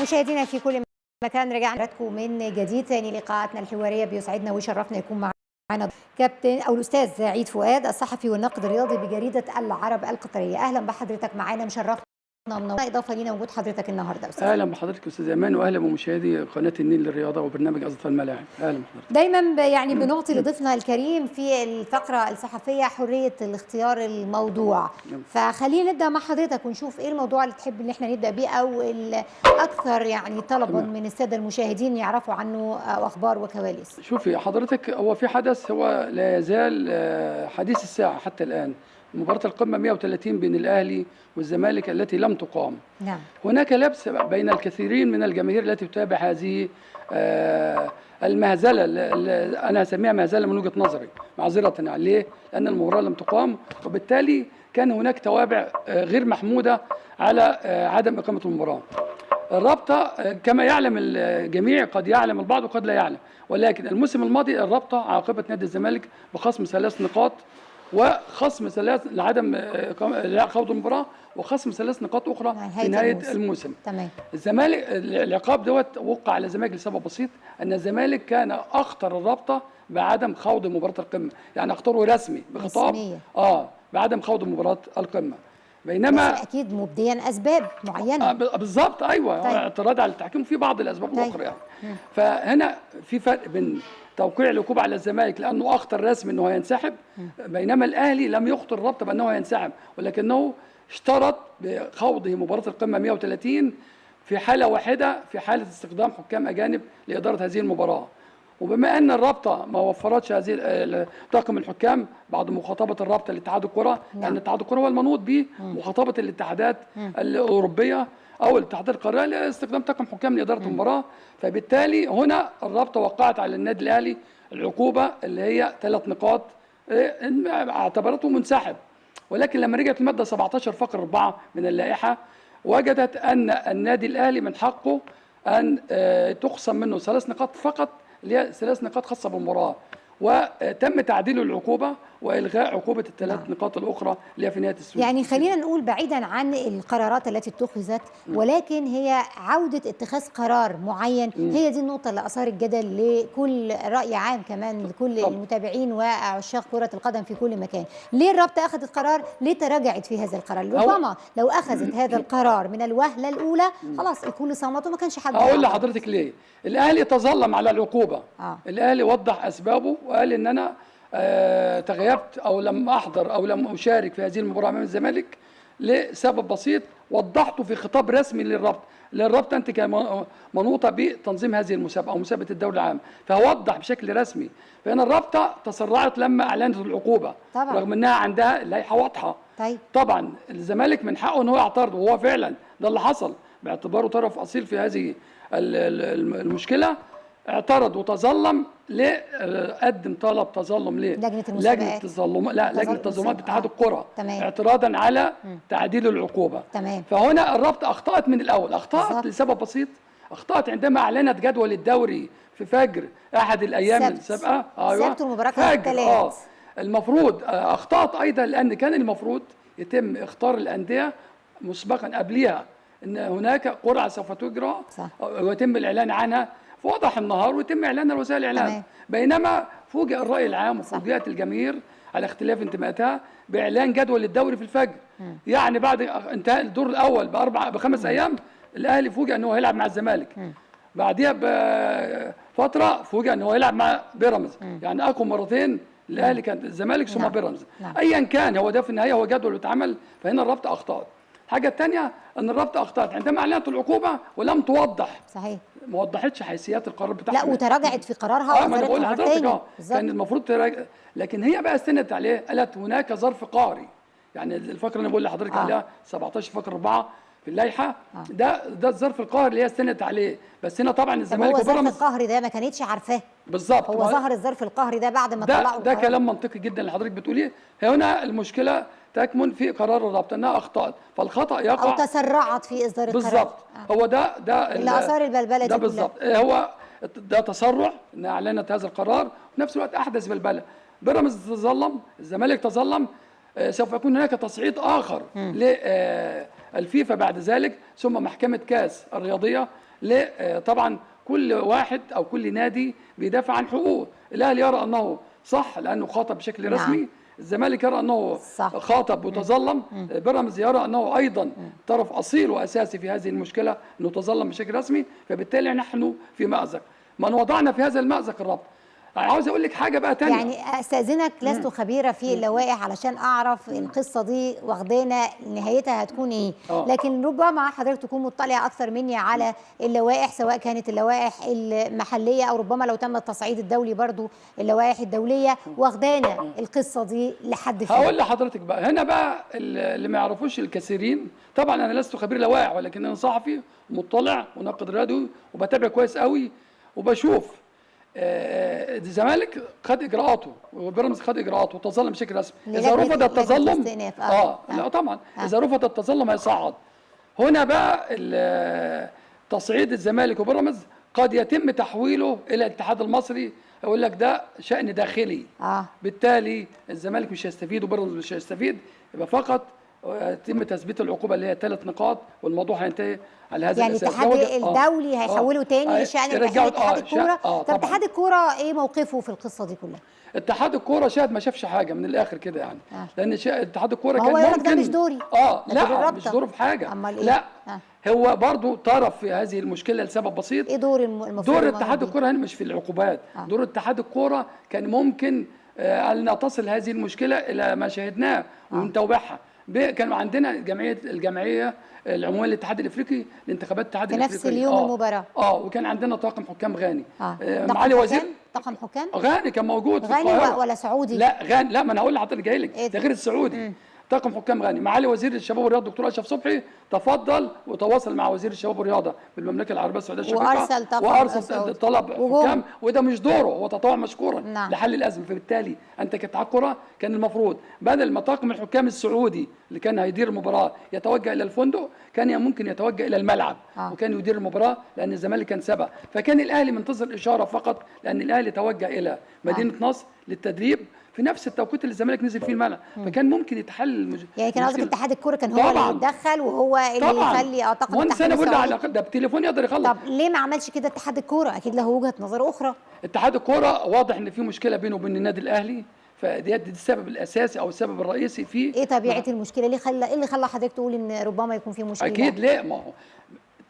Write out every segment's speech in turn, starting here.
مشاهدينا في كل مكان، رجعنا لكم من جديد. ثاني لقاءاتنا الحواريه بيسعدنا ويشرفنا يكون معنا كابتن او الاستاذ عيد فؤاد، الصحفي والناقد الرياضي بجريده العرب القطريه. اهلا بحضرتك معانا، مشرفنا ومنورنا، اضافه لينا وجود حضرتك النهارده استاذ. اهلا بحضرتك استاذ ايمان، واهلا بمشاهدي قناه النيل للرياضه وبرنامج أزطة الملاعب. اهلا بحضرتك. دايما يعني بنعطي لضيفنا الكريم في الفقره الصحفيه حريه الاختيار الموضوع، فخلينا نبدا مع حضرتك ونشوف ايه الموضوع اللي تحب ان احنا نبدا بيه او الاكثر يعني طلبا من الساده المشاهدين يعرفوا عنه اخبار وكواليس. شوفي حضرتك، هو في حدث هو لا يزال حديث الساعه حتى الان، مباراه القمه 130 بين الاهلي والزمالك التي لم تقام. نعم. هناك لبس بين الكثيرين من الجماهير التي تتابع هذه المهزله، انا اسميها مهزله من وجهه نظري، معذره يعني. ليه؟ لان المباراه لم تقام، وبالتالي كان هناك توابع غير محموده على عدم اقامه المباراه. الرابطه كما يعلم الجميع، قد يعلم البعض وقد لا يعلم، ولكن الموسم الماضي الرابطه عاقبت نادي الزمالك بخصم 3 نقاط، وخصم 3 لعدم خوض المباراه، وخصم 3 نقاط اخرى في نهايه الموسم. تمام. الزمالك العقاب دوت وقع على الزمالك لسبب بسيط، ان الزمالك كان اخطر الرابطه بعدم خوض مباراه القمه، يعني اخطره رسمي بخطاب بعدم خوض مباراه القمه. بينما بس اكيد مبديا اسباب معينه. بالظبط، ايوه. طيب. اعتراض على التحكيم في بعض الاسباب الاخرى يعني. فهنا في فرق بين توقيع العقوبه على الزمالك لانه اخطر رسمي انه هينسحب، بينما الاهلي لم يخطر الرابطه بانه هينسحب، ولكنه اشترط بخوضه مباراه القمه 130 في حاله واحده، في حاله استخدام حكام اجانب لاداره هذه المباراه. وبما ان الرابطه ما وفرتش هذه طاقم الحكام بعد مخاطبه الرابطه لاتحاد الكره، لان اتحاد الكره هو المنوط به مخاطبه الاتحادات الاوروبيه او الاتحادات القاريه لاستخدام طاقم حكام لاداره المباراه، فبالتالي هنا الرابطه وقعت على النادي الاهلي العقوبه اللي هي 3 نقاط، اعتبرته منسحب. ولكن لما رجعت الماده 17 فقره 4 من اللائحه، وجدت ان النادي الاهلي من حقه ان تخصم منه 3 نقاط فقط، اللي هي 3 نقاط خاصه بالمباراه، وتم تعديل العقوبه والغاء عقوبه ال3 نقاط الاخرى اللي هي في نهايه السوق. يعني خلينا نقول بعيدا عن القرارات التي اتخذت، ولكن هي عوده اتخاذ قرار معين، هي دي النقطه اللي اثارت جدل لكل راي عام، كمان لكل المتابعين وعشاق كره القدم في كل مكان. ليه الرابطه اخذت قرار؟ ليه تراجعت في هذا القرار؟ ربما لو اخذت هذا القرار من الوهله الاولى خلاص الكل صمت وما كانش حد. اقول لحضرتك ليه الاهلي تظلم على العقوبه. الاهلي وضح اسبابه وقال ان انا تغيبت او لم احضر او لم اشارك في هذه المباراه امام الزمالك لسبب بسيط، وضحته في خطاب رسمي للرابطه انت كمنوطه بتنظيم هذه المسابقه او مسابقه الدوري العام، فوضح بشكل رسمي. فهنا الرابطه تسرعت لما اعلنت العقوبه طبعا، رغم انها عندها لائحه واضحه. طيب. طبعا الزمالك من حقه ان هو يعترض، وهو فعلا ده اللي حصل باعتباره طرف اصيل في هذه المشكله، اعترض وتظلم. ليه قدم طلب تظلم؟ ليه؟ لجنه المسابقات، لجنه التظلمات باتحاد الكره، تمام. اعتراضا على تعديل العقوبه. تمام. فهنا الرابطه اخطات من الاول، اخطات لسبب بسيط، اخطات عندما اعلنت جدول الدوري في فجر احد الايام السابقه. ايوه سبت المباراه الثلاث. المفروض اخطات ايضا، لان كان المفروض يتم اختار الانديه مسبقا قبلها ان هناك قرعه سوف تجرى ويتم الاعلان عنها في وضح النهار ويتم اعلانها لوسائل الاعلام. بينما فوجئ الراي العام وفوجئت الجماهير على اختلاف انتماءاتها باعلان جدول الدوري في الفجر. يعني بعد انتهاء الدور الاول ب5 ايام الاهلي فوجئ ان هو هيلعب مع الزمالك، بعديها بفتره فوجئ ان هو يلعب مع بيراميدز. يعني اقوى مرتين الاهلي كانت الزمالك ثم بيراميدز. ايا كان هو ده في النهايه هو جدول اتعمل. فهنا الرابطه اخطات. الحاجه الثانيه ان الرابطه اخطات عندما اعلنت العقوبه ولم توضح. صحيح. ما وضحتش حيثيات القرار بتاعها. لا وتراجعت في قرارها. ما انا بقول لحضرتك كان المفروض تراجع، لكن هي بقى استندت عليه، قالت هناك ظرف قهري. يعني الفقره اللي بقول لحضرتك عليها 17 فقره 4 في اللائحه، ده الظرف القهري اللي هي استندت عليه. بس هنا طبعا الزمالك هو الظرف القهري ده ما كانتش عارفاه بالظبط. هو ظهر الظرف القهري ده بعد ما طلعوا ده كلام منطقي جدا اللي حضرتك بتقوليه. هنا المشكله تكمن في قرار الرابطه انها اخطات، فالخطا يقع او تسرعت في اصدار القرار. بالظبط. هو ده اللي اثار البلبله دي. ده بالظبط. هو ده تسرع انها اعلنت هذا القرار، وفي نفس الوقت احدث بلبله. بيراميدز تظلم، الزمالك تظلم، سوف يكون هناك تصعيد اخر للفيفا بعد ذلك، ثم محكمه كاس الرياضيه طبعا كل واحد او كل نادي بيدافع عن حقوقه. الاهلي يرى انه صح لانه خاطب بشكل رسمي، الزمالك يرى انه صح. خاطب وتظلم، بيراميدز يرى انه ايضا طرف اصيل واساسي في هذه المشكله انه تظلم بشكل رسمي، فبالتالي نحن في مأزق. من وضعنا في هذا المأزق الرابطه. عاوز اقول لك حاجه بقى تانية، يعني استاذنك، لست خبيره في اللوائح علشان اعرف القصه دي واخدانا نهايتها هتكون ايه، لكن ربما حضرتك تكون مطلع اكثر مني على اللوائح، سواء كانت اللوائح المحليه او ربما لو تم التصعيد الدولي برضو اللوائح الدوليه، واخدانا القصه دي لحد فين. هقول لحضرتك بقى هنا بقى اللي ما يعرفوش الكثيرين. طبعا انا لست خبير لوائح، ولكن انا صحفي مطلع وناقد رياضي وبتابع كويس قوي وبشوف. الزمالك خد اجراءاته وبيراميدز خد اجراءاته وتظلم بشكل رسمي. اذا رفض التظلم لا طبعا اذا رفض التظلم هيصعد. هنا بقى تصعيد الزمالك وبيراميدز قد يتم تحويله الى الاتحاد المصري، يقول لك ده شأن داخلي. بالتالي الزمالك مش هيستفيد وبيراميدز مش هيستفيد، يبقى فقط يتم تثبيت العقوبه اللي هي 3 نقاط والموضوع هينتهي على هذا يعني الاساس. الاتحاد الدولي هيحوله تاني لشأن اتحاد الكوره. طب اتحاد الكوره ايه موقفه في القصه دي كلها؟ اتحاد الكوره شاهد ما شافش حاجه من الاخر كده يعني. لان اتحاد الكوره كان ممكن ده مش دوري. لا مش دوره في حاجه. أمال إيه؟ لا هو برضو طرف في هذه المشكله لسبب بسيط. ايه دور المفروض؟ دور اتحاد الكوره هنا مش في العقوبات. دور اتحاد الكوره كان ممكن ان تصل هذه المشكله الى ما شاهدناه ونتوبعها. كانوا عندنا الجمعيه العموميه للاتحاد الافريقي لانتخابات الاتحاد في الافريقي نفس اليوم المباراه. وكان عندنا طاقم حكام غاني. معالي وزير طاقم حكام غاني كان موجود في القاهره. غاني ولا سعودي؟ لا غاني، لا ما انا هقول لحضرتك جاي لك ده غير السعودي. طاقم حكام غاني. معالي وزير الشباب والرياضه الدكتور اشرف صبحي تفضل وتواصل مع وزير الشباب والرياضه بالمملكه العربيه السعوديه الشقيقه وارسل طلب حكام، وده مش دوره، هو تطوع مشكورا لحل الازمه. فبالتالي انت كاتحاد كره كان المفروض بدل ما طاقم الحكام السعودي اللي كان هيدير المباراه يتوجه الى الفندق، كان ممكن يتوجه الى الملعب وكان يدير المباراه، لان الزمالك كان سبق. فكان الاهلي منتظر اشاره فقط، لان الاهلي توجه الى مدينه نصر للتدريب في نفس التوقيت اللي الزمالك نزل فيه الملعب، فكان ممكن يتحل يعني كان قصدك اتحاد الكوره كان هو اللي يتدخل وهو اللي يخلي طاقم التحكيم السعودي على الاقل ده بتليفون يقدر يخلص. طب ليه ما عملش كده اتحاد الكوره؟ اكيد له وجهه نظر اخرى. اتحاد الكوره واضح ان في مشكله بينه وبين النادي الاهلي، فدي السبب الاساسي او السبب الرئيسي في ايه طبيعه المشكله؟ ايه اللي خلى حضرتك تقول ان ربما يكون في مشكله؟ اكيد لا،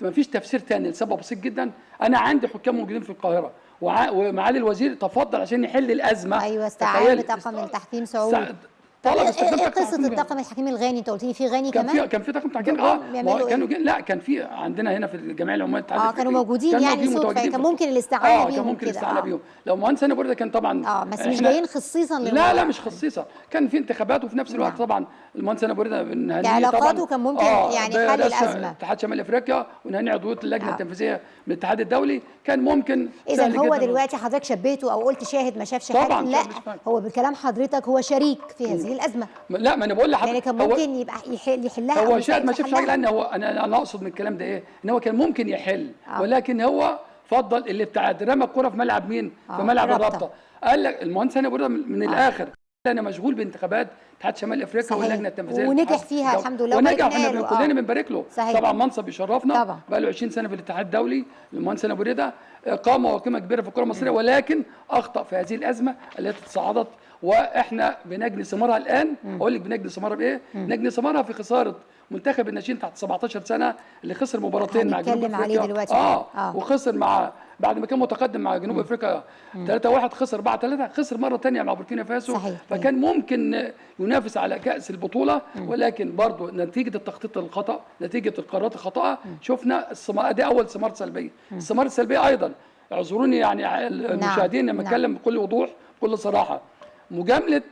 ما فيش تفسير ثاني لسبب بسيط جدا. انا عندي حكام موجودين في القاهره ومعالي الوزير تفضل عشان يحل الازمه. ايوه استعان بطاقم التحكيم سعودي. طلب ايه قصه الطاقم التحكيم الغاني؟ انت قلت لي في غاني كمان؟ كان في طاقم تحكيم كانوا لا كان في عندنا هنا في الجمعيه العموميه للاتحاد كانوا موجودين يعني كان ممكن الاستعانه بيهم. كان ممكن الاستعانه بيهم لو مهندس هاني بورده كان طبعا بس مش جايين خصيصا لا مش خصيصا، كان في انتخابات وفي نفس الوقت طبعا المهندس هاني بورده بنهنيه علاقاته كان ممكن يعني حل الازمه. اتحاد شمال افريقيا ونهني عضويه اللجنه التنفيذيه من الاتحاد الدولي كان ممكن. اذا هو دلوقتي حضرتك شبهته او قلت شاهد ما شافش حاجه؟ لا هو بكلام حضرتك هو شريك في هذه الازمه. لا ما انا بقول لحضرتك يعني كان ممكن يبقى يحلها. هو شاهد ما شافش حاجه، لان هو انا اقصد من الكلام ده ايه؟ ان هو كان ممكن يحل ولكن هو فضل الابتعاد، رمى الكره في ملعب مين؟ في ملعب الرابطه. قال لك المهندس هاني بورده من الاخر انا مشغول بانتخابات اتحاد شمال افريقيا واللجنه التنفيذيه ونجح فيها الحمد لله ونجح. احنا كلنا بنبارك له. صحيح. طبعا منصب يشرفنا، بقى له 20 سنه في الاتحاد الدولي. المهندس هاني بورده قامه وقيمه كبيره في الكره المصريه، ولكن اخطا في هذه الازمه التي تصاعدت واحنا بنجني ثمارها الان. اقول لك بنجني ثمارها بايه؟ نجني ثمارها في خساره منتخب الناشئين تحت 17 سنه اللي خسر مباراتين مع جنوب افريقيا دلوقتي. وخسر مع بعد ما كان متقدم مع جنوب افريقيا 3-1 خسر 4-3، خسر مره ثانيه مع بوركينا فاسو. فكان ممكن ينافس على كاس البطوله، ولكن برضه نتيجه التخطيط الخطا، نتيجه القرارات الخاطئه، شفنا دي اول ثمار سلبيه. الثمار السلبيه ايضا اعذروني يعني المشاهدين لما اتكلم بكل وضوح بكل صراحه، مجامله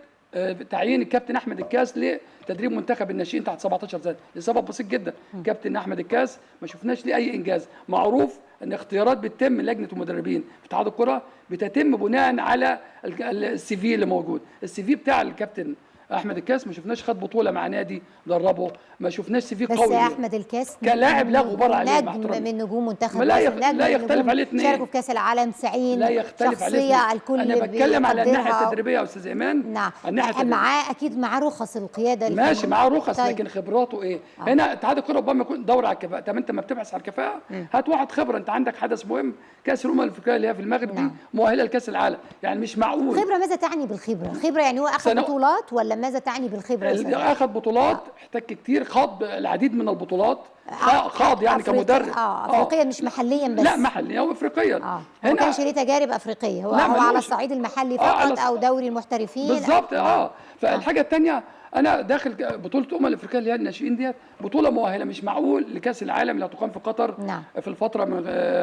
تعيين الكابتن احمد الكاس لتدريب منتخب الناشئين تحت 17 سنه لسبب بسيط جدا. كابتن احمد الكاس ما شفناش ليه اي انجاز. معروف ان اختيارات بتتم لجنه المدربين في اتحاد الكره بتتم بناء على السي في اللي موجود. السي في بتاع الكابتن احمد الكاس ما شفناش خد بطوله مع نادي دربه، ما شفناش فيه بس قوي. احمد الكاس كلاعب لا غبار عليه مع نجم احترامي. من نجوم منتخب لا مصر، نجم لا من يختلف نجوم عليه اثنين. شاركوا في كاس العالم 90، لا يختلف عليه شخصيه اثنين. الكل انا بتكلم على الناحيه بيقدرها. التدريبيه يا استاذ ايمان. نعم، على الناحيه التدريبيه معاه اكيد معاه رخص القياده ماشي، معاه رخص. طيب. لكن خبراته ايه؟ هنا اتحاد الكره ربما يكون دور على الكفاءه. طب انت ما بتبحث على الكفاءه، هات واحد خبره. انت عندك حدث مهم كاس الامم الافريقيه اللي هي في المغرب دي، مؤهله لكاس العالم، يعني مش معقول. خبره، ماذا تعني بالخبره؟ خبره يعني هو اخذ بطولات ولا ماذا تعني بالخبره؟ اخذ بطولات، احتك كتير، خاض العديد من البطولات، خاض يعني كمدرب. افريقيا مش محليا بس، لا محليا وافريقيا. هنا ما كانش ليه تجارب افريقيه، هو على الصعيد المحلي فقط او دوري المحترفين بالظبط. فالحاجه الثانيه، انا داخل بطوله الامم الافريقيه اللي هي الناشئين ديت، بطوله مؤهله، مش معقول لكاس العالم اللي هتقام في قطر في الفتره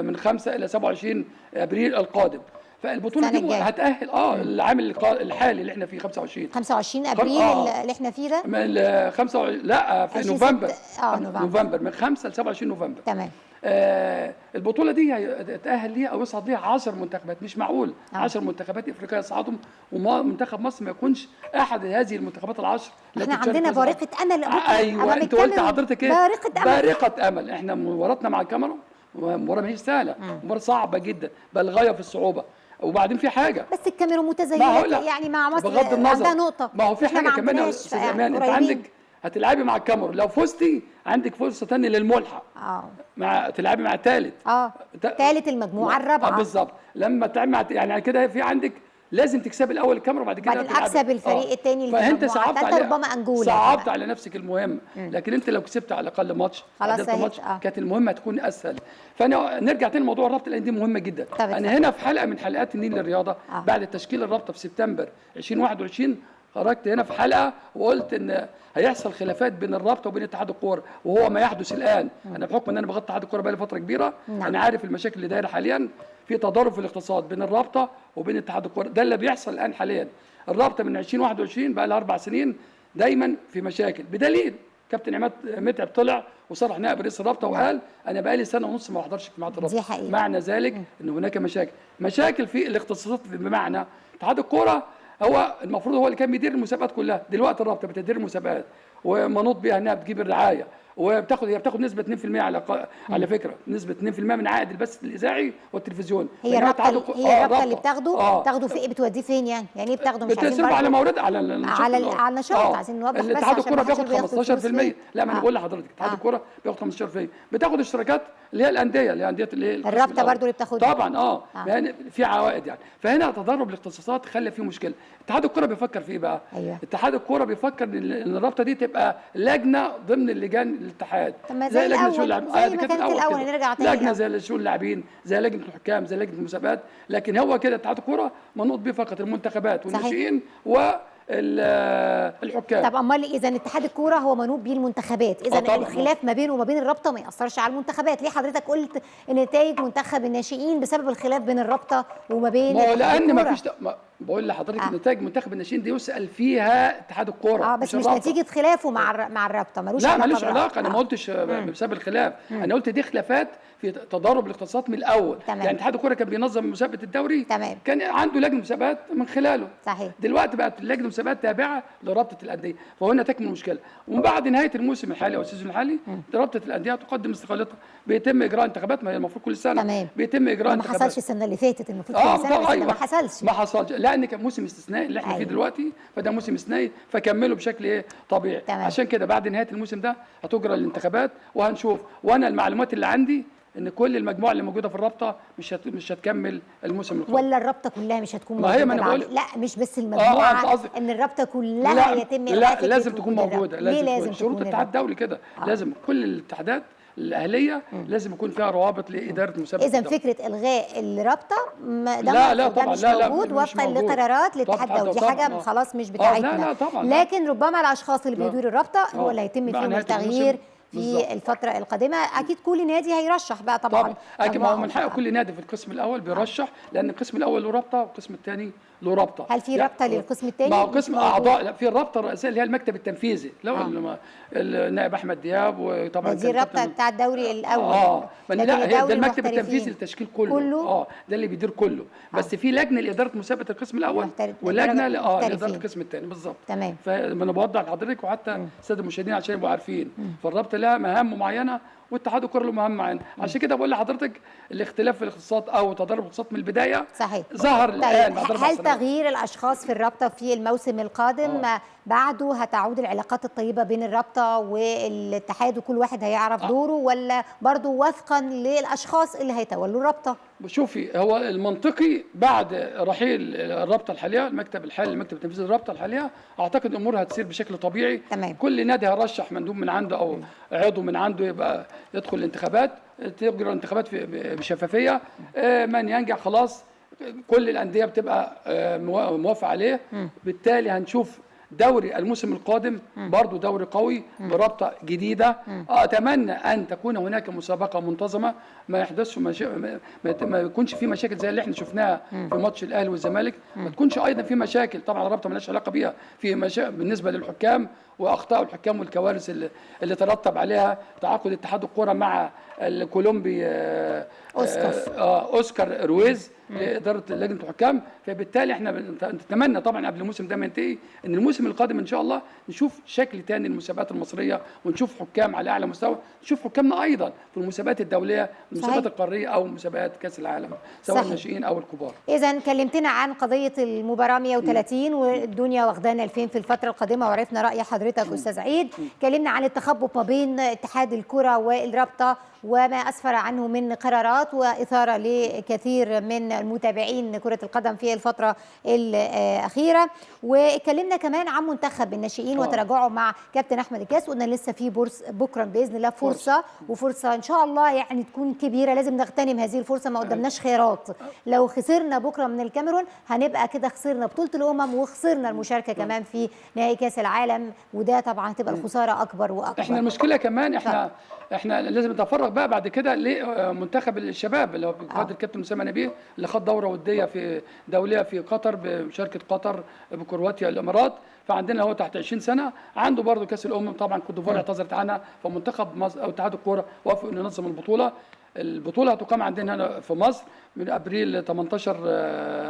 من 5 الى 27 ابريل القادم. فالبطوله دي هتاهل العام الحالي اللي احنا فيه 25 ابريل اللي احنا فيه ده، من 25 لا في نوفمبر. نوفمبر من 5 ل 27 نوفمبر. تمام. البطوله دي هيتاهل ليها او يصعد ليها 10 منتخبات، مش معقول 10 منتخبات افريقيه يصعدوا ومنتخب مصر ما يكونش احد هذه المنتخبات ال10. احنا عندنا بارقه امل. ايوه، انت قلت حضرتك ايه؟ بارقه امل. بارقه امل. احنا مباراتنا مع الكاميرون مباراه ما هيش سهله، مباراه صعبه جدا، بل غايه في الصعوبه. وبعدين في حاجه، بس الكاميرون متزينه يعني مع مصر، بغض النظر عندها نقطه. ما هو في حاجه كمان يا استاذ ايمان، انت عندك هتلعبي مع الكاميرون، لو فزتي عندك فرصه ثانيه للملحق. تلعبي مع الثالث، ثالث المجموعه الرابعه. بالظبط. لما تلعبي مع يعني كده في عندك لازم تكسبي الاول الكاميرون وبعد كده اكسب الفريق الثاني اللي فانت صعبت على ربما انجولا، صعبت على نفسك المهمه. لكن انت لو كسبت على الاقل ماتش، خلاص ماتش كانت المهمه تكون اسهل. فانا نرجع تاني لموضوع الرابطه لان دي مهمه جدا. انا هنا في حلقه من حلقات النيل للرياضه بعد تشكيل الرابطه في سبتمبر 2021 خرجت هنا في حلقه وقلت ان هيحصل خلافات بين الرابطه وبين اتحاد الكوره، وهو ما يحدث الان. انا بحكم ان انا بغطي اتحاد الكوره بقالي فتره كبيره، انا عارف المشاكل اللي دايره حاليا في تضارب في الاقتصاد بين الرابطه وبين اتحاد الكوره. ده اللي بيحصل الان حاليا. الرابطه من 2021 بقى لها 4 سنين دايما في مشاكل، بدليل كابتن عماد متعب طلع وصرح نائب رئيس الرابطه وقال انا بقى لي سنه ونص ما بحضرش اجتماعات الرابطه. معنى ذلك ان هناك مشاكل في الاختصاصات، بمعنى اتحاد الكوره هو المفروض هو اللي كان بيدير المسابقات كلها، دلوقتي الرابطه بتدير المسابقات ومنوط بيها انها بتجيب الرعايه، وبتاخد نسبه 2% على فكره، نسبه 2% من عائد البث الاذاعي والتلفزيون. هي الرابطه اللي بتاخده في بتوديه فين يعني ايه بتاخده؟ مش بتصرف على مورد على النشاط. عايزين نوضح بس اتحاد الكوره بياخد 15%. لا ما انا بقول لحضرتك اتحاد الكوره بياخد 15%، بتاخد اشتراكات اللي هي الانديه اللي هي الرابطه برضو اللي بتاخدها طبعا يعني في عوائد يعني. فهنا تضارب الاختصاصات خلى فيه مشكله. اتحاد الكوره بيفكر في ايه بقى؟ اتحاد الكوره بيفكر ان الرابطه دي تبقى لجنه ضمن اللجان الاتحاد، زي لجنه شؤون اللاعبين، زي ما كانت الاول. نرجع تاني لجنه زي شؤون اللاعبين، زي لجنه الحكام، زي لجنه المسابقات. لكن هو كده اتحاد الكوره منوط بيه فقط المنتخبات والناشئين الحكام. طب امال اذا اتحاد الكوره هو منوط بيه المنتخبات، اذا الخلاف ما بينه وما بين الرابطه ما ياثرش على المنتخبات؟ ليه حضرتك قلت ان نتائج منتخب الناشئين بسبب الخلاف بين الرابطه وما بين الكوره؟ لان ما فيش بقول لحضرتك نتائج منتخب الناشئين دي يسال فيها اتحاد الكوره بس مش نتيجه خلافه مع الرابطه، ملوش علاقه. لا ملوش علاقه. انا ما قلتش بسبب الخلاف، انا قلت دي خلافات في تضارب الاختصاصات من الاول. يعني اتحاد الكوره كان بينظم مسابقه الدوري، كان عنده لجنه مسابقات من خلاله. صحيح. دلوقتي بقت لجنه مسابقات تابعه لرابطه الانديه، فهنا تكمن المشكله. ومن بعد نهايه الموسم الحالي او السيزون الحالي رابطه الانديه تقدم استقالتها، بيتم اجراء انتخابات. ما هي المفروض كل سنه تمام. بيتم اجراء انتخابات. ما حصلش السنه اللي فاتت، المفروض كل سنه، بس ما حصلش. ما حصلش لان كان موسم استثنائي اللي احنا فيه دلوقتي، فده موسم استثنائي فكملوا بشكل طبيعي. عشان كده بعد نهايه الموسم ده هتجرى الانتخابات وهنشوف. وانا المعلومات اللي عندي ان كل المجموعه اللي موجوده في الرابطه مش هتكمل الموسم القادم. ولا الرابطه كلها مش هتكون موجوده؟ ما هي ما انا بقول لا مش بس المجموعه، ان الرابطه كلها يتم لا لازم تكون موجوده. لازم شروط الاتحاد الدولي كده. لازم كل الاتحادات الاهليه لازم يكون فيها روابط لاداره مسابقه. اذا فكره الغاء الرابطه لا طبعا مش موجود وفقا لقرارات الاتحاد الدولي، دي حاجه خلاص مش بتاعتنا. لا طبعا. لكن ربما الاشخاص اللي بيديروا الرابطه هو اللي هيتم فيهم التغيير في الفترة القادمة. أكيد كل نادي هيرشح بقى طبعا. أكيد من حق كل نادي في القسم الأول بيرشح، لأن القسم الأول له رابطة والقسم الثاني له رابطه. هل في رابطه للقسم الثاني؟ ما هو قسم اعضاء، لا، في الرابطه الرئيسيه اللي هي المكتب التنفيذي، لو النائب احمد دياب، وطبعا دي الرابطه بتاع الدوري الاول. لا، هي ده المكتب التنفيذي للتشكيل كله. ده اللي بيدير كله. بس في لجنه لاداره مسابقه القسم الاول، ولجنه لاداره القسم الثاني بالظبط. تمام. فانا بوضح لحضرتك وحتى الساده المشاهدين عشان يبقوا عارفين. فالرابطه لها مهام معينه، واتحاد الكره له مهام معينه. عشان كده بقول لحضرتك الاختلاف في الاختصاصات او تضارب الاختصاصات من البدايه صحيح ظهر الان بعد 4 هل سنوات. تغيير الاشخاص في الرابطه في الموسم القادم بعده هتعود العلاقات الطيبه بين الرابطه والاتحاد وكل واحد هيعرف دوره، ولا برضه وفقا للاشخاص اللي هيتولوا الرابطه؟ شوفي، هو المنطقي بعد رحيل الرابطه الحاليه، المكتب التنفيذي للرابطه الحاليه، اعتقد الامور هتسير بشكل طبيعي. تمام. كل نادي هيرشح مندوب من عنده او عضو من عنده يبقى يدخل الانتخابات، تجرى الانتخابات بشفافيه. من ينجح خلاص كل الانديه بتبقى موافقه عليه. بالتالي هنشوف دوري الموسم القادم برضو دوري قوي برابطه جديده. اتمنى ان تكون هناك مسابقه منتظمه، ما يحدثش ما يكونش في مشاكل زي اللي احنا شفناها في ماتش الاهلي والزمالك. ما تكونش ايضا في مشاكل، طبعا الرابطه مالهاش علاقه بيها، في مشاكل بالنسبه للحكام واخطاء الحكام والكوارث اللي ترتب عليها تعاقد اتحاد الكره مع الكولومبي اوسكار رويز لاداره لجنه الحكام. فبالتالي احنا نتمنى طبعا قبل الموسم ده ما ينتهي ان الموسم القادم ان شاء الله نشوف شكل ثاني للمسابقات المصريه، ونشوف حكام على اعلى مستوى، نشوف حكامنا ايضا في المسابقات الدوليه، المسابقات القاريه او مسابقات كاس العالم سواء الناشئين او الكبار. اذا كلمتنا عن قضيه المباراه 130 والدنيا واخدانا لفين في الفتره القادمه، وعرفنا راي حضرتك استاذ عيد. كلمنا عن التخبط ما بين اتحاد الكره والرابطه وما أسفر عنه من قرارات وإثارة لكثير من المتابعين كرة القدم في الفترة الأخيرة. واتكلمنا كمان عن منتخب الناشئين وتراجعه مع كابتن أحمد الكاس، وقلنا لسه في بكرة بإذن الله فرصة إن شاء الله يعني تكون كبيرة، لازم نغتنم هذه الفرصة، ما قدامناش خيارات. لو خسرنا بكرة من الكاميرون هنبقى كده خسرنا بطولة الأمم وخسرنا المشاركة كمان في نهائي كاس العالم، وده طبعا هتبقى الخسارة أكبر وأكبر. احنا المشكلة كمان احنا لازم نتفرغ بقى بعد كده لمنتخب الشباب اللي هو بقيادة الكابتن اسامه نبيه، اللي خد دوره وديه في دوليه في قطر بمشاركه قطر بكرواتيا الامارات. فعندنا هو تحت 20 سنه عنده برضه كاس الامم، طبعا كوت ديفوار اعتذرت عنها، فمنتخب مصر او اتحاد الكوره وافق انه ينظم البطوله. البطوله هتقام عندنا هنا في مصر من ابريل 18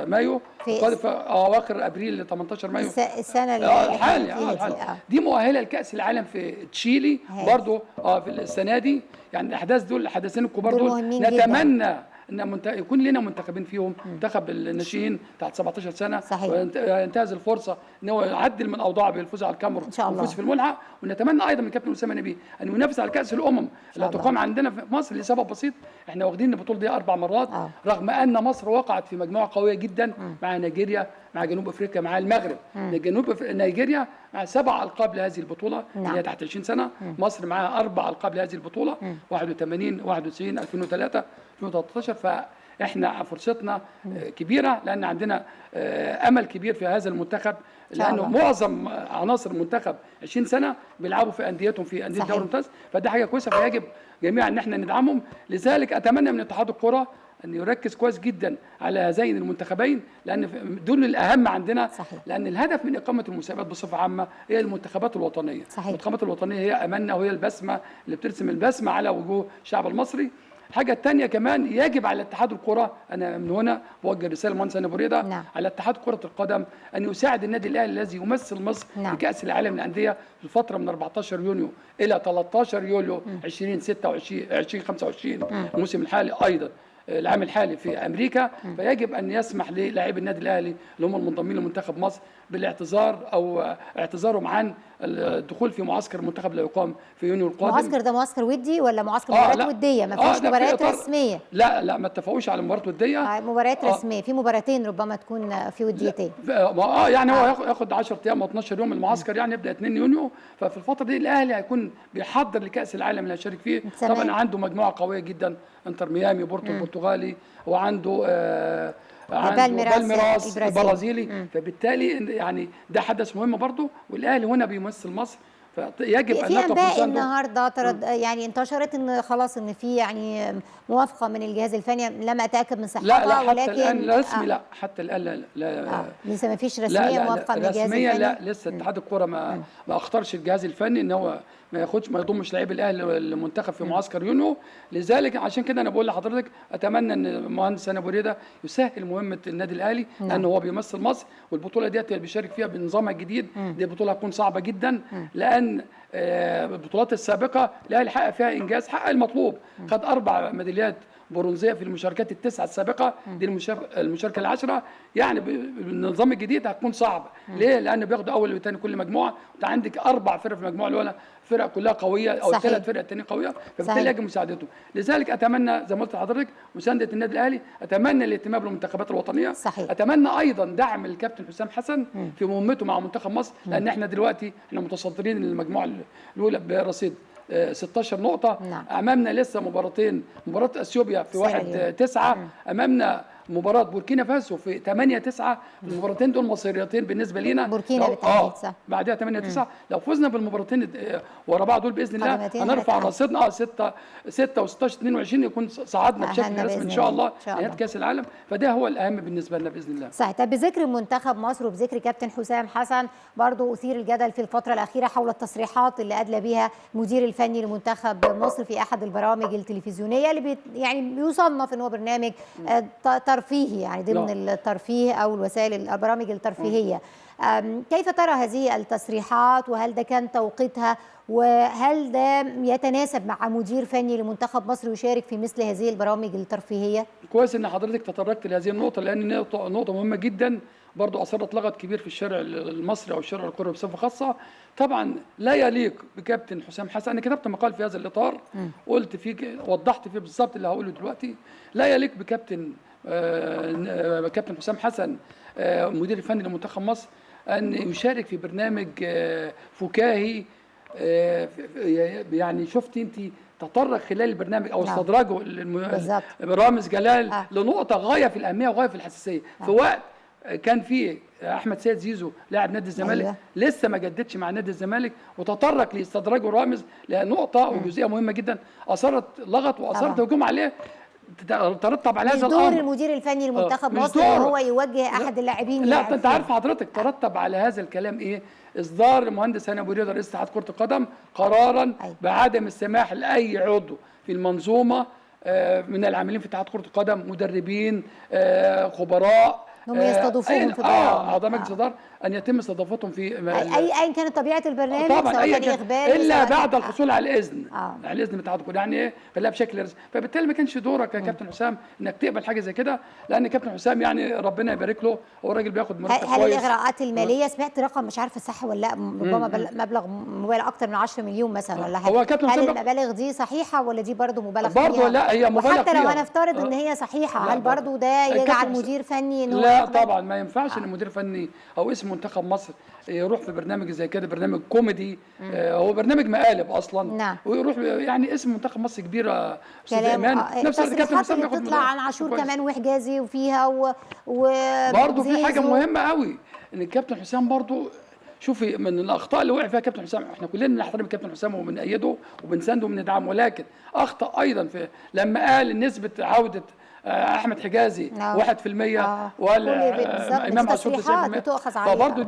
مايو في اواخر ابريل 18 مايو السنه الحالي. دي مؤهله لكاس العالم في تشيلي برضه في السنه دي. يعني الاحداث دول الحدثين الكبار دول نتمنى ان يكون لنا منتخبين فيهم، منتخب الناشئين تحت 17 سنه، وينتهز الفرصه ان هو يعدل من اوضاعه بالفوز على الكاميرون ويفوز في الملحق. ونتمنى ايضا من كابتن اسامه نبيه ان ينافس على كاس الامم اللي هتقام عندنا في مصر لسبب بسيط، احنا واخدين البطوله دي 4 مرات رغم ان مصر وقعت في مجموعه قويه جدا مع نيجيريا، مع جنوب افريقيا، مع المغرب. نيجيريا مع 7 القاب لهذه البطوله اللي هي تحت 20 سنه. مصر معاها 4 القاب لهذه البطوله، 81 91 2003 2013. فاحنا فرصتنا كبيره لان عندنا امل كبير في هذا المنتخب، لانه معظم عناصر المنتخب 20 سنه بيلعبوا في انديتهم في انديه الدوري الممتاز، فدي حاجه كويسه، فيجب جميعا ان احنا ندعمهم. لذلك اتمنى من اتحاد الكره أن يركز كويس جدا على هذين المنتخبين، لأن دول الأهم عندنا. لأن الهدف من إقامة المسابقات بصفة عامة هي المنتخبات الوطنية. المنتخبات الوطنية هي أملنا وهي البسمة اللي بترسم البسمة على وجوه الشعب المصري. الحاجة الثانية كمان يجب على اتحاد الكرة، أنا من هنا بوجه رسالة للمهندس هاني أبو ريدة على اتحاد كرة القدم أن يساعد النادي الأهلي الذي يمثل مصر في كأس العالم للأندية في الفترة من 14 يونيو إلى 13 يوليو 2025 الموسم الحالي أيضا العام الحالي في امريكا. فيجب ان يسمح للاعبي النادي الاهلي اللي هم المنضمين لمنتخب مصر بالاعتذار او اعتذارهم عن الدخول في معسكر المنتخب لا يقام في يونيو القادم. معسكر ده معسكر ودي ولا معسكر مباريات وديه؟ ما فيش مباريات رسميه؟ لا ما اتفقوش على مباريات وديه. مباريات رسميه في مباراتين ربما تكون في وديتين. يعني هو ياخد 10 ايام او 12 يوم المعسكر، يعني يبدا 2 يونيو. ففي الفتره دي الاهلي هيكون بيحضر لكاس العالم اللي هيشارك فيه. طبعا عنده مجموعه قويه جدا، انتر ميامي بورتو البرتغالي، وعنده بالميراس البرازيلي. فبالتالي يعني ده حدث مهم برضه، والاهلي هنا بيمثل مصر فيجب في ان نقف انباء مسانده. النهارده يعني انتشرت ان خلاص ان في يعني موافقه من الجهاز الفني، لم اتاكد من صحتها لا حتى ولكن الان رسمي لا، حتى الان لا لسه ما فيش لا رسميه لا موافقه لا من الجهاز رسميا الفني. لا، لسه اتحاد الكوره ما اختارش الجهاز الفني ان هو ما يضمش لعيب الاهلي المنتخب في معسكر يونيو. لذلك عشان كده انا بقول لحضرتك اتمنى ان المهندس هاني ابو ريده يسهل مهمه النادي الاهلي، لان هو بيمثل مصر، والبطوله ديت اللي بيشارك فيها بنظامها الجديد. دي بطوله هتكون صعبه جدا، لان البطولات السابقه الاهلي حقق فيها انجاز، حقق المطلوب، خد 4 ميداليات برونزيه في المشاركات ال9 السابقه، دي المشاركه ال10. يعني بالنظام الجديد هتكون صعبه. ليه؟ لان بياخدوا اول وثاني كل مجموعه، وانت عندك 4 فرق في المجموعه الاولى، فرق كلها قويه، او 3 فرق الثانيه قويه، فبالتالي يجب مساعدته. لذلك اتمنى زي ما قلت لحضرتك مسانده النادي الاهلي، اتمنى الاهتمام بالمنتخبات الوطنيه. صحيح. اتمنى ايضا دعم الكابتن حسام حسن في مهمته مع منتخب مصر، لان احنا دلوقتي متصدرين المجموعه الاولى برصيد 16 نقطة. نعم. أمامنا لسه مباراتين، مباراة أثيوبيا في 1/9، أمامنا مباراة بوركينا فاسو في 8/9. المباراتين دول مصيريتين بالنسبة لينا. بوركينا بالتحديد صح. بعدها 8/9 لو فزنا بالمباراتين ورا بعض دول بإذن الله هنرفع رصيدنا 6 و16 22، يكون صعدنا بشكل رسمي إن شاء الله نهاية كأس العالم. فده هو الأهم بالنسبة لنا بإذن الله. صحيح. طب بذكر منتخب مصر وبذكر كابتن حسام حسن، برضو أثير الجدل في الفترة الأخيرة حول التصريحات اللي أدلى بها مدير الفني لمنتخب مصر في أحد البرامج التلفزيونية اللي يعني بيصنف إن هو برنامج ترفيهي، يعني ضمن الترفيه أو الوسائل البرامج الترفيهية. كيف ترى هذه التصريحات، وهل ده كان توقيتها، وهل ده يتناسب مع مدير فني لمنتخب مصر يشارك في مثل هذه البرامج الترفيهية؟ كويس ان حضرتك تطرقت لهذه النقطة، لأن نقطة مهمة جدا برضو أثرت لغط كبير في الشارع المصري أو الشارع الكروي بصفة خاصة. طبعا لا يليق بكابتن حسام حسن. أنا كتبت مقال في هذا الإطار، قلت فيه وضحت فيه بالظبط اللي هقوله دلوقتي. لا يليق بكابتن كابتن حسام حسن مدير الفني لمنتخب مصر أن يشارك في برنامج فكاهي. يعني شفتي أنت تطرق خلال البرنامج او استدراجه رامز جلال لنقطه غايه في الاهميه وغايه في الحساسيه في وقت كان فيه احمد سيد زيزو لاعب نادي الزمالك لسه ما جددش مع نادي الزمالك، وتطرق لاستدراجه رامز لنقطه وجزئيه مهمه جدا اثرت لغط واثرت هجوم عليه ترتب على هذا الامر. دور المدير الفني لمنتخب مصر ان هو يوجه احد اللاعبين. لا انت عارف حضرتك ترتب على هذا الكلام ايه؟ اصدار المهندس هاني ابو ريده رئيس اتحاد كره القدم قرارا بعدم السماح لاي عضو في المنظومه من العاملين في اتحاد كره القدم، مدربين، خبراء، هم يستضيفوهم في اعضاء مجلس الاداره ان يتم استضافتهم في اي كانت طبيعه البرنامج، طبعا سواء كان اخباري الا بعد الحصول على الاذن على الاذن من اتحاد الكوره، يعني ايه فلا بشكل رسمي. فبالتالي ما كانش دورك يا كابتن حسام انك تقبل حاجه زي كده، لان كابتن حسام يعني ربنا يبارك له هو الراجل بياخد مرتب كويس. هل الاغراءات الماليه سمعت رقم مش عارفه صح ولا لا، ربما مبلغ مبالغ اكتر من 10 مليون مثلا ولا حاجه؟ هو كابتن هل المبالغ دي صحيحه ولا دي برضه مبالغ فيها؟ برضه لا هي مبالغ فيها، وحتى لو هنفترض ان هي صحيحه هل برضه ده يجعل مدير فني ان هو لا طبعا ما ينفعش ان مدير فني او اسم منتخب مصر يروح في برنامج زي كده، برنامج كوميدي، هو برنامج مقالب اصلا. نعم. ويروح يعني اسم منتخب مصر كبيره استاذ ايمان، نفس التصريحات اللي بتطلع عن عاشور كمان وحجازي وفيها برضه في حاجه مهمه قوي ان الكابتن حسام برضه شوفي من الاخطاء اللي وقع فيها كابتن حسام، احنا كلنا بنحترم كابتن حسام وبنأيده وبنسانده وبندعمه، ولكن اخطا ايضا في لما قال نسبه عوده احمد حجازي 1% ولا امام عاشور 90%، فبرضه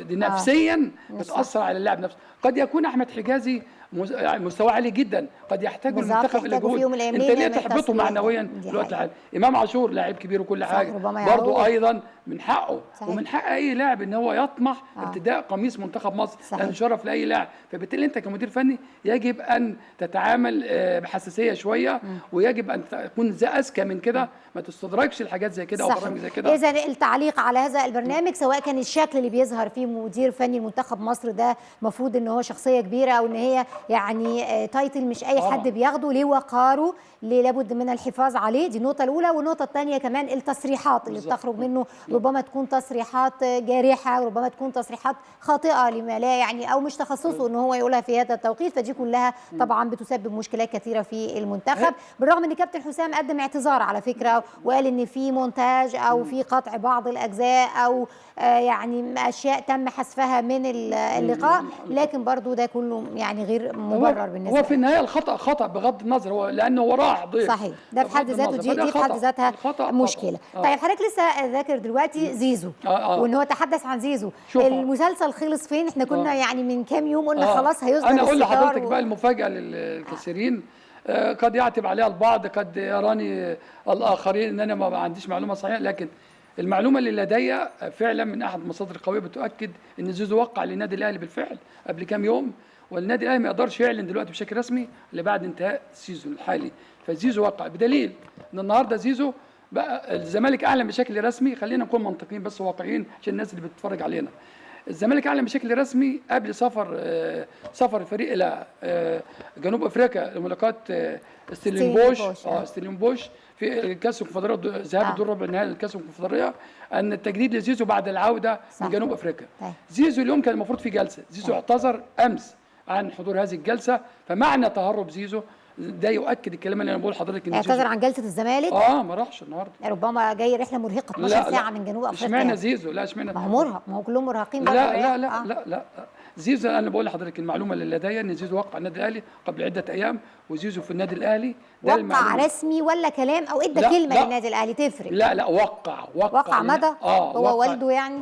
دي نفسيا بتاثر على اللاعب نفسه. قد يكون احمد حجازي مستوى عالي جدا، قد يحتاج المنتخب الى جهود، انت ليه تحبطه معنويا في الوقت الحالي؟ امام عاشور لاعب كبير وكل حاجه، برضه ايضا من حقه ومن حق اي لاعب ان هو يطمح ارتداء قميص منتخب مصر، لان شرف لاي لاعب. فبالتالي انت كمدير فني يجب ان تتعامل بحساسيه شويه، ويجب ان تكون اذكى من كده، ما تستدركش الحاجات زي كده او برامج زي كده. اذا التعليق على هذا البرنامج سواء كان الشكل اللي بيظهر فيه مدير فني لمنتخب مصر ده المفروض ان هو شخصيه كبيره او ان هي يعني تايتل مش اي حد بياخده، ليه وقاره، ليه لابد من الحفاظ عليه. دي النقطه الاولى. والنقطه الثانيه كمان التصريحات اللي بتخرج منه ربما تكون تصريحات جارحه، وربما تكون تصريحات خاطئه لما لا يعني او مش تخصصه ان هو يقولها في هذا التوقيت. فدي كلها طبعا بتسبب مشكلات كثيره في المنتخب، بالرغم ان كابتن حسام قدم اعتذار على فكره، وقال ان في مونتاج او في قطع بعض الاجزاء او يعني اشياء تم حذفها من اللقاء، لكن برضو ده كله يعني غير مبرر بالنسبه هو في النهايه الخطا خطا بغض النظر، هو لانه هو راح ضيف. صحيح، ده في حد ذاته دي في حد ذاتها مشكله. طيب حضرتك لسه ذاكر دلوقتي زيزو وان هو تحدث عن زيزو، المسلسل خلص فين؟ احنا كنا يعني من كام يوم قلنا خلاص هيصدر. انا اقول لحضرتك بقى المفاجاه للكثيرين، قد يعتب عليها البعض، قد يراني الاخرين ان انا ما عنديش معلومه صحيحه، لكن المعلومه اللي لدي فعلا من احد المصادر القويه بتؤكد ان زيزو وقع للنادي الاهلي بالفعل قبل كام يوم، والنادي الاهلي ما يقدرش يعلن دلوقتي بشكل رسمي الا بعد انتهاء السيزون الحالي. فزيزو وقع، بدليل ان النهارده زيزو بقى الزمالك اعلن بشكل رسمي. خلينا نكون منطقيين بس واقعيين عشان الناس اللي بتتفرج علينا. الزمالك اعلن بشكل رسمي قبل سفر الفريق الى جنوب افريقيا لملاقاه ستيلينبوش في كاس الكونفدراليه، ذهاب الدور ربع النهائي لكاس الكونفدراليه، ان التجديد لزيزو بعد العوده من جنوب افريقيا. زيزو اليوم كان المفروض في جلسه، زيزو اعتذر امس عن حضور هذه الجلسه، فمعنى تهرب زيزو ده يؤكد الكلام اللي انا بقول لحضرتك ان اعتذر عن جلسه الزمالك. ما راحش النهارده، ربما جاي رحله مرهقه 12 ساعه من جنوب افريقيا. اشمعنى زيزو؟ لا اشمعنى، ما هو مرهق، ما هو كلهم مرهقين. لا زيزو انا بقول لحضرتك المعلومه اللي لدي ان زيزو وقع النادي الاهلي قبل عده ايام، وزيزو في النادي الاهلي. ده وقع رسمي ولا كلام او ادى كلمه للنادي الاهلي تفرق؟ لا وقع مضى. هو والده يعني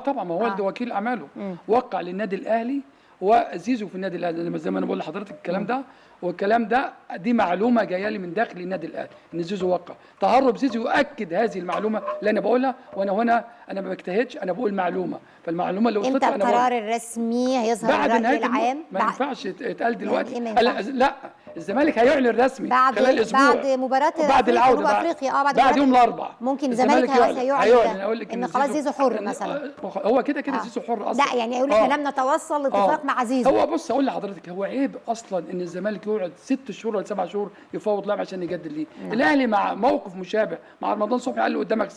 طبعا، ما هو والده وكيل اعماله. وقع للنادي الاهلي وزيزو في النادي الاهلي زي ما انا بقول لحضرتك الكلام ده، والكلام ده دي معلومه جايه لي من داخل النادي الاهلي ان زيزو وقع. تهرب زيزو يؤكد هذه المعلومه اللي انا بقولها، وانا هنا انا ما بجتهدش، انا بقول معلومه، فالمعلومه اللي وصلت امتى القرار الرسمي هيظهر بعد الرأي العام؟ ما ينفعش يتقال دلوقتي. يعني لا الزمالك هيعلن رسمي خلال اسبوع بعد مباراه بعد العوده جنوب افريقيا. بعد يوم الاربعاء ممكن الزمالك هيعلن اقول لك ان خلاص زيزو حر مثلا. هو كده زيزو حر اصلا. لا يعني يقول احنا لم نتوصل لاتفاق مع زيزو. هو بص اقول لحضرتك، هو عيب اصلا ان الزمالك يقعد 6 شهور ولا 7 شهور يفاوض لاعب عشان يجدد ليه. الاهلي مع موقف مشابه مع رمضان صبحي، قال له قدامك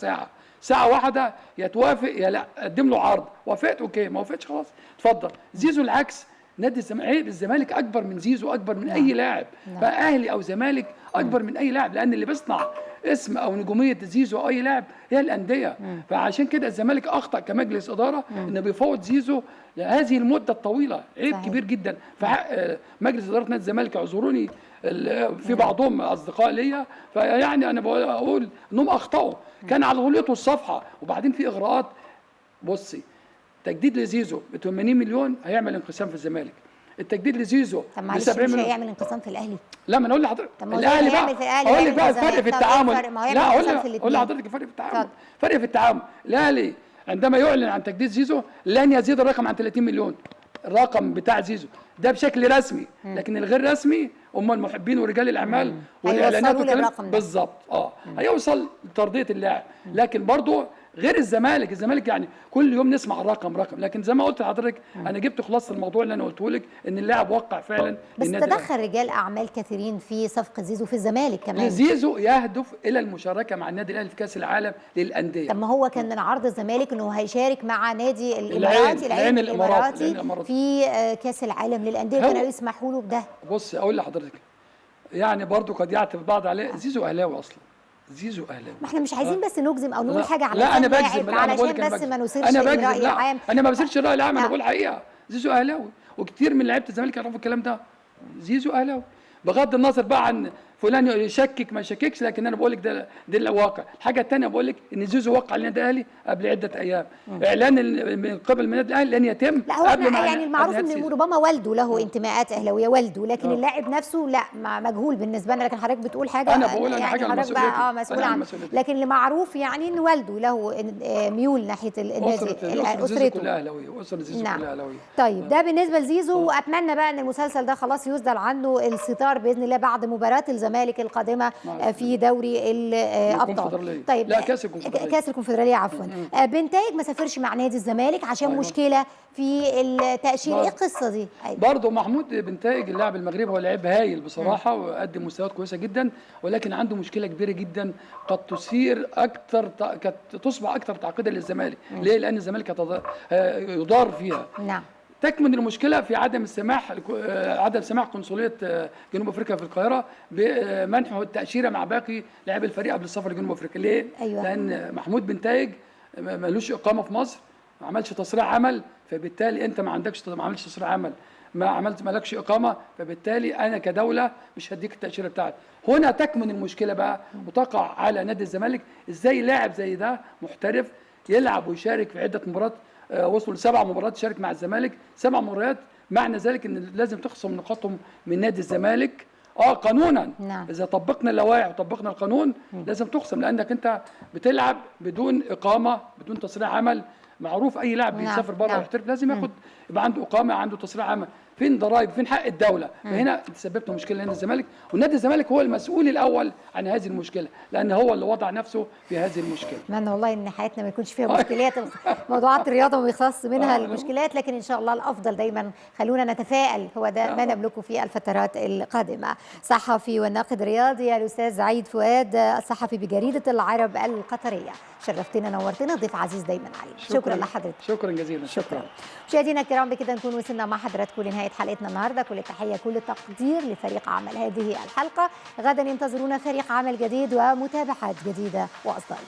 ساعه واحده يا توافق يا لا، قدم له عرض، وافقت اوكي، ما وافقتش خلاص اتفضل. زيزو العكس، نادي الزمالك اكبر من زيزو، اكبر من اي لاعب، فاهلي او زمالك اكبر من اي لاعب، لان اللي بيصنع اسم او نجوميه زيزو او اي لاعب هي الانديه. فعشان كده الزمالك اخطا كمجلس اداره انه بيفوض زيزو لهذه المده الطويله، عيب كبير جدا في حق مجلس اداره نادي الزمالك. اعذروني في بعضهم اصدقاء ليا، فيعني انا بقول انهم اخطاوا، كان على غليته الصفحه. وبعدين في اغراءات، بصي تجديد لزيزو ب 80 مليون هيعمل انقسام في الزمالك، التجديد لزيزو ب 70 مليون هيعمل انقسام في الاهلي. لا ما انا اقول لحضرتك الاهلي بقى اقول لك بقى الفرق في التعامل. لا اقول لحضرتك الفرق في التعامل. فرق في التعامل، الاهلي عندما يعلن عن تجديد زيزو لن يزيد الرقم عن 30 مليون، الرقم بتاع زيزو ده بشكل رسمي، لكن الغير رسمي هم المحبين ورجال الاعمال والاعلانات والكلام بالظبط هيوصل لترضيه اللاعب. لكن برضه غير الزمالك يعني كل يوم نسمع رقم، لكن زي ما قلت لحضرتك انا جبت خلاصه الموضوع اللي انا قلته لك، ان اللاعب وقع فعلا. بس تدخل رجال اعمال كثيرين في صفقه زيزو في الزمالك كمان. زيزو يهدف الى المشاركه مع النادي الاهلي في كاس العالم للانديه. طب ما هو كان من عرض الزمالك انه هيشارك مع نادي الاماراتي العين الاماراتي في كاس العالم للانديه، كانوا يسمحوا له بده. بص اقول لحضرتك يعني برضو قد يعتب البعض عليه، زيزو اهلاوي اصلا، زيزو اهلاوي. ما احنا مش عايزين بس نجزم او نقول حاجه على لا انا بجزم، لا انا بقول لك بس ما نثيرش الراي العام. انا ما بثيرش الراي العام، انا بقول حقيقه زيزو اهلاوي، وكتير من لعيبه الزمالك يعرفوا الكلام ده. زيزو اهلاوي بغض النظر بقى عن فلان يشكك ما يشككش، لكن انا بقول لك ده الواقع. الحاجه الثانيه بقول لك ان زيزو وقع على النادي الاهلي قبل عده ايام، اعلان من قبل النادي الاهلي لن يتم. لا هو يعني المعروف ان ربما والده له انتماءات اهلاويه والده، لكن اللاعب نفسه لا مجهول بالنسبه لنا. لكن حضرتك بتقول حاجه انا بقول انا يعني حاجه بقى مسؤول عنها، لكن اللي معروف يعني ان والده له ميول ناحيه النادي، اسرته كلها اهلاويه، اسره زيزو كلها اهلاويه. طيب ده بالنسبه لزيزو، واتمنى بقى ان المسلسل ده خلاص يسدل عنه الستار باذن الله بعد مباراه الزمالك الزمالك القادمه في دوري الابطال. طيب لا، كاس الكونفدراليه، كاس الكونفدراليه عفوا. بنتايج ما سافرش مع نادي الزمالك عشان مشكله في التاشيره، ايه القصه دي؟ برضه محمود بنتايج اللاعب المغربي هو لاعب هايل بصراحه وقدم مستويات كويسه جدا، ولكن عنده مشكله كبيره جدا قد تثير اكثر، قد تصبح اكثر تعقيدا للزمالك. ليه؟ لان الزمالك يضار فيها. نعم. تكمن المشكله في عدم سماح قنصليه جنوب افريقيا في القاهره بمنحه التاشيره مع باقي لاعبي الفريق قبل السفر لجنوب افريقيا. ليه؟ أيوة. لان محمود بنتايج ملوش اقامه في مصر، ما عملش تصريح عمل، فبالتالي انت ما عملتش تصريح عمل، مالكش اقامه، فبالتالي انا كدوله مش هديك التاشيره بتاعتي. هنا تكمن المشكله بقى وتقع على نادي الزمالك. ازاي لاعب زي ده محترف يلعب ويشارك في عده مباريات، وصلوا ل7 مباريات يشارك مع الزمالك، 7 مباريات، معنى ذلك ان لازم تخصم نقاطهم من نادي الزمالك قانونا. نعم. اذا طبقنا اللوائح وطبقنا القانون لازم تخصم، لانك انت بتلعب بدون اقامه، بدون تصريح عمل. معروف اي لاعب بيسافر بره ويحترف لازم يبقى عنده اقامه، عنده تصريح عمل. فين ضرائب؟ فين حق الدوله؟ فهنا تسببت مشكله لنادي الزمالك، ونادي الزمالك هو المسؤول الاول عن هذه المشكله، لان هو اللي وضع نفسه في هذه المشكله. اتمنى والله ان حياتنا ما يكونش فيها مشكلات، موضوعات الرياضه ما يختص منها المشكلات، لكن ان شاء الله الافضل دايما خلونا نتفائل، هو ده ما نملكه في الفترات القادمه. صحفي والناقد الرياضي الاستاذ عيد فؤاد، الصحفي بجريده العرب القطريه، شرفتنا نورتنا، ضيف عزيز دايما علينا. شكرا لحضرتك. شكرا جزيلا. شكرا. مشاهدينا الكرام، بكده نكون وصلنا مع حضراتكم لنهايه حلقتنا النهارده. كل التحيه كل التقدير لفريق عمل هذه الحلقه. غدا ينتظرونا فريق عمل جديد ومتابعات جديده واصدار.